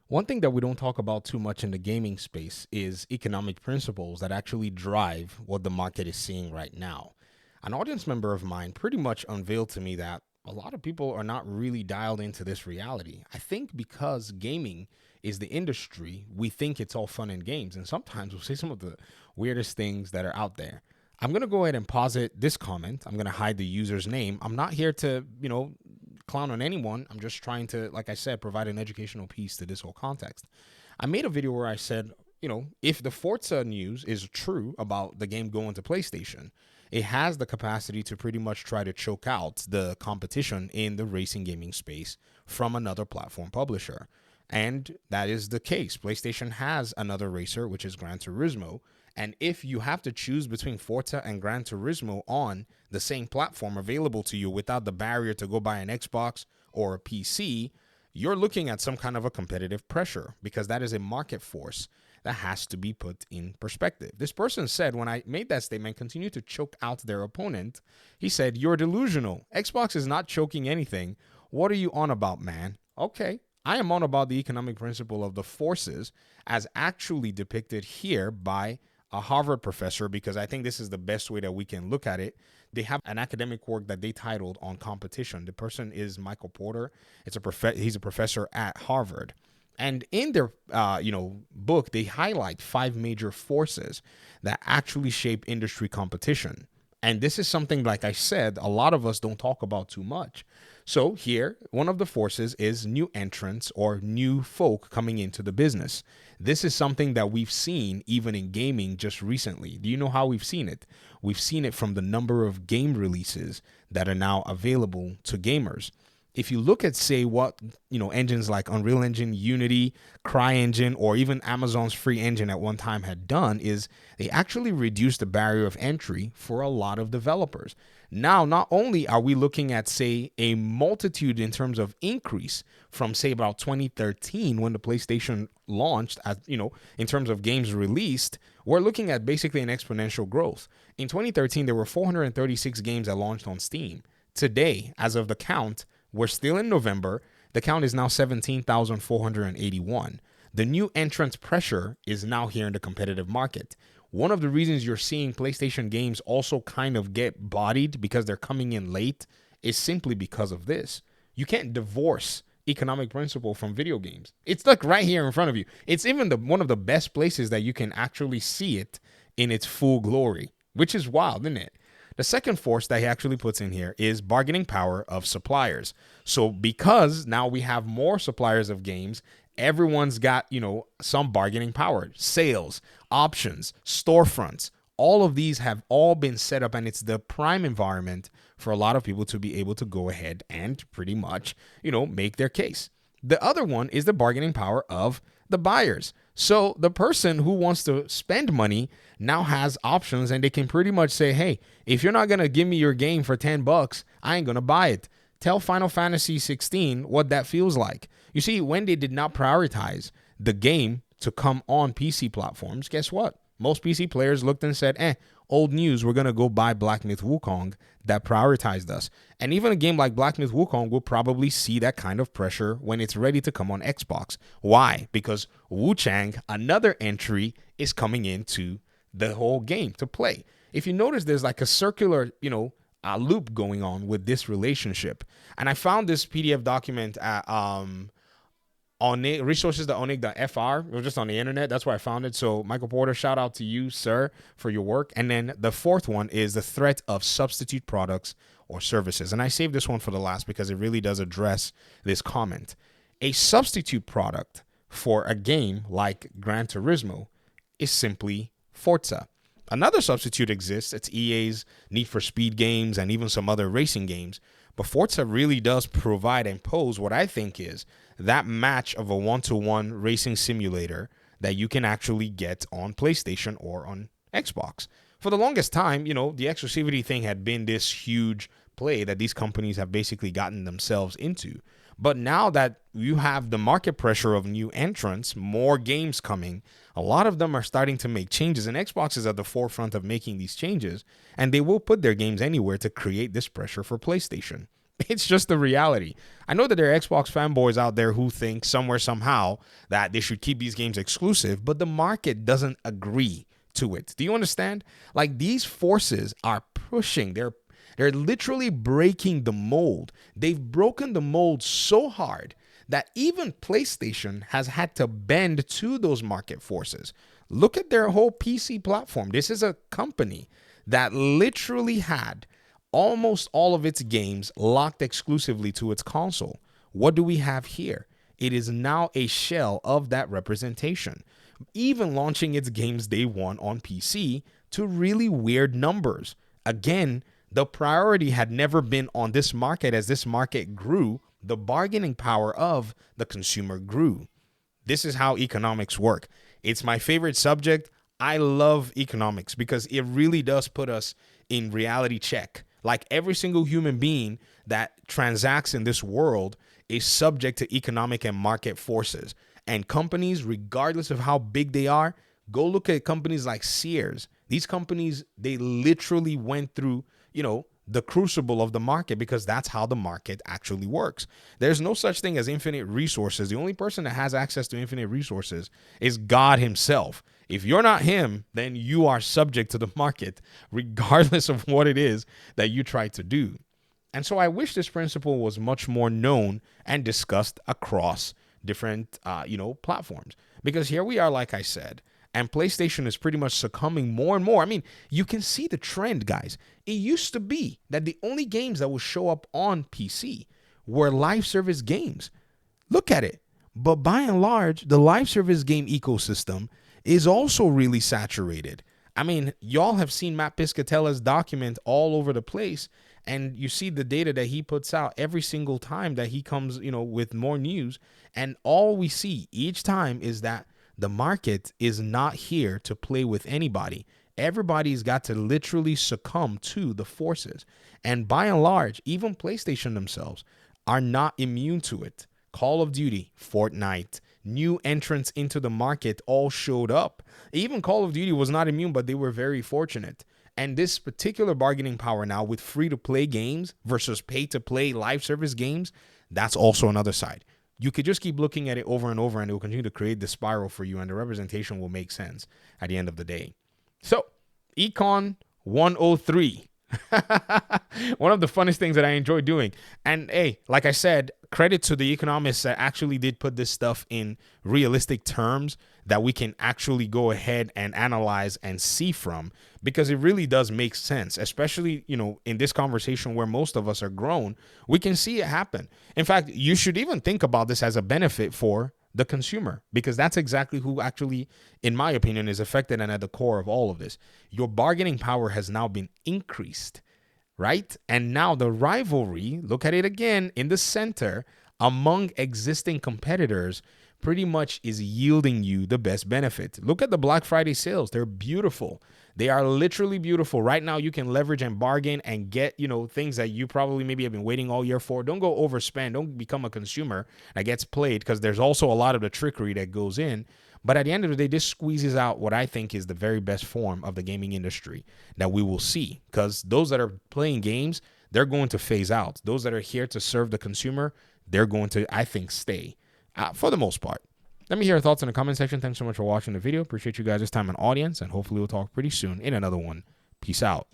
One thing that we don't talk about too much in the gaming space is economic principles that actually drive what the market is seeing right now. An audience member of mine pretty much unveiled to me that a lot of people are not really dialed into this reality. I think because gaming is the industry, we think it's all fun and games. And sometimes we'll say some of the weirdest things that are out there. I'm going to go ahead and posit this comment. I'm going to hide the user's name. I'm not here to, clown on anyone. I'm just trying to, like I said, provide an educational piece to this whole context. I made a video where I said, if the Forza news is true about the game going to PlayStation, it has the capacity to pretty much try to choke out the competition in the racing gaming space from another platform publisher. And that is the case. PlayStation has another racer, which is Gran Turismo. And if you have to choose between Forza and Gran Turismo on the same platform available to you without the barrier to go buy an Xbox or a PC, you're looking at some kind of a competitive pressure because that is a market force that has to be put in perspective. This person said, when I made that statement, continue to choke out their opponent, he said, "You're delusional. Xbox is not choking anything. What are you on about, man?" Okay. I am on about the economic principle of the forces as actually depicted here by a Harvard professor, because I think this is the best way that we can look at it. They have an academic work that they titled on competition. The person is Michael Porter. He's a professor at Harvard. And in their book, they highlight 5 major forces that actually shape industry competition. And this is something, like I said, a lot of us don't talk about too much. So here, one of the forces is new entrants or new folk coming into the business. This is something that we've seen even in gaming just recently. Do you know how we've seen it? We've seen it from the number of game releases that are now available to gamers. If you look at, say, what engines like Unreal Engine, Unity, CryEngine, or even Amazon's free engine at one time had done, is they actually reduced the barrier of entry for a lot of developers. Now, not only are we looking at, say, a multitude in terms of increase from, say, about 2013 when the PlayStation launched, in terms of games released, we're looking at basically an exponential growth. In 2013, there were 436 games that launched on Steam. Today, as of the count, we're still in November. The count is now 17,481. The new entrant pressure is now here in the competitive market. One of the reasons you're seeing PlayStation games also kind of get bodied because they're coming in late is simply because of this. You can't divorce economic principle from video games. It's like right here in front of you. It's even one of the best places that you can actually see it in its full glory, which is wild, isn't it? The second force that he actually puts in here is bargaining power of suppliers. So because now we have more suppliers of games, everyone's got, some bargaining power. Sales, options, storefronts, all of these have all been set up, and it's the prime environment for a lot of people to be able to go ahead and pretty much, make their case. The other one is the bargaining power of the buyers. So the person who wants to spend money now has options, and they can pretty much say, hey, if you're not going to give me your game for $10, I ain't going to buy it. Tell Final Fantasy 16 what that feels like. You see, when they did not prioritize the game to come on PC platforms, guess what? Most PC players looked and said, old news, we're going to go buy Black Myth Wukong. That prioritized us. And even a game like Black Myth Wukong will probably see that kind of pressure when it's ready to come on Xbox. Why? Because Wu Chang, another entry, is coming into the whole game to play. If you notice, there's like a circular, loop going on with this relationship. And I found this PDF document at resources.onig.fr. It was just on the internet. That's where I found it. So Michael Porter, shout out to you, sir, for your work. And then the fourth one is the threat of substitute products or services. And I saved this one for the last because it really does address this comment. A substitute product for a game like Gran Turismo is simply Forza. Another substitute exists. It's EA's Need for Speed games and even some other racing games. But Forza really does provide and pose what I think is that match of a one-to-one racing simulator that you can actually get on PlayStation or on Xbox. For the longest time, the exclusivity thing had been this huge play that these companies have basically gotten themselves into. But now that you have the market pressure of new entrants, more games coming, a lot of them are starting to make changes, and Xbox is at the forefront of making these changes, and they will put their games anywhere to create this pressure for PlayStation. It's just the reality. I know that there are Xbox fanboys out there who think somewhere, somehow, that they should keep these games exclusive, but the market doesn't agree to it. Do you understand? Like, these forces are pushing. They're literally breaking the mold. They've broken the mold so hard that even PlayStation has had to bend to those market forces. Look at their whole PC platform. This is a company that literally had almost all of its games locked exclusively to its console. What do we have here? It is now a shell of that representation, even launching its games day one on PC to really weird numbers. Again, the priority had never been on this market. As this market grew, the bargaining power of the consumer grew. This is how economics work. It's my favorite subject. I love economics because it really does put us in reality check. Like, every single human being that transacts in this world is subject to economic and market forces. And companies, regardless of how big they are, go look at companies like Sears. These companies, they literally went through, the crucible of the market, because that's how the market actually works. There's no such thing as infinite resources. The only person that has access to infinite resources is God himself. If you're not him, then you are subject to the market, regardless of what it is that you try to do. And so I wish this principle was much more known and discussed across different, platforms. Because here we are, like I said, and PlayStation is pretty much succumbing more and more. I mean, you can see the trend, guys. It used to be that the only games that would show up on PC were live service games. Look at it. But by and large, the live service game ecosystem is also really saturated. I mean, y'all have seen Matt Piscatella's document all over the place, and you see the data that he puts out every single time that he comes, with more news. And all we see each time is that the market is not here to play with anybody. Everybody's got to literally succumb to the forces. And by and large, even PlayStation themselves are not immune to it. Call of Duty, Fortnite, new entrants into the market all showed up. Even Call of Duty was not immune, but they were very fortunate. And this particular bargaining power now with free-to-play games versus pay-to-play live service games, that's also another side. You could just keep looking at it over and over, and it will continue to create the spiral for you, and the representation will make sense at the end of the day. So, Econ 103. One of the funnest things that I enjoy doing. And hey, like I said, credit to the economists that actually did put this stuff in realistic terms that we can actually go ahead and analyze and see from, because it really does make sense, especially, in this conversation where most of us are grown, we can see it happen. In fact, you should even think about this as a benefit for the consumer, because that's exactly who actually, in my opinion, is affected and at the core of all of this. Your bargaining power has now been increased, right? And now the rivalry, look at it again in the center, among existing competitors pretty much is yielding you the best benefit. Look at the Black Friday sales. They're beautiful. They are literally beautiful. Right now, you can leverage and bargain and get, things that you probably maybe have been waiting all year for. Don't go overspend. Don't become a consumer that gets played, because there's also a lot of the trickery that goes in. But at the end of the day, this squeezes out what I think is the very best form of the gaming industry that we will see, because those that are playing games, they're going to phase out. Those that are here to serve the consumer, they're going to, I think, stay for the most part. Let me hear your thoughts in the comment section. Thanks so much for watching the video. Appreciate you guys' time and audience, and hopefully we'll talk pretty soon in another one. Peace out.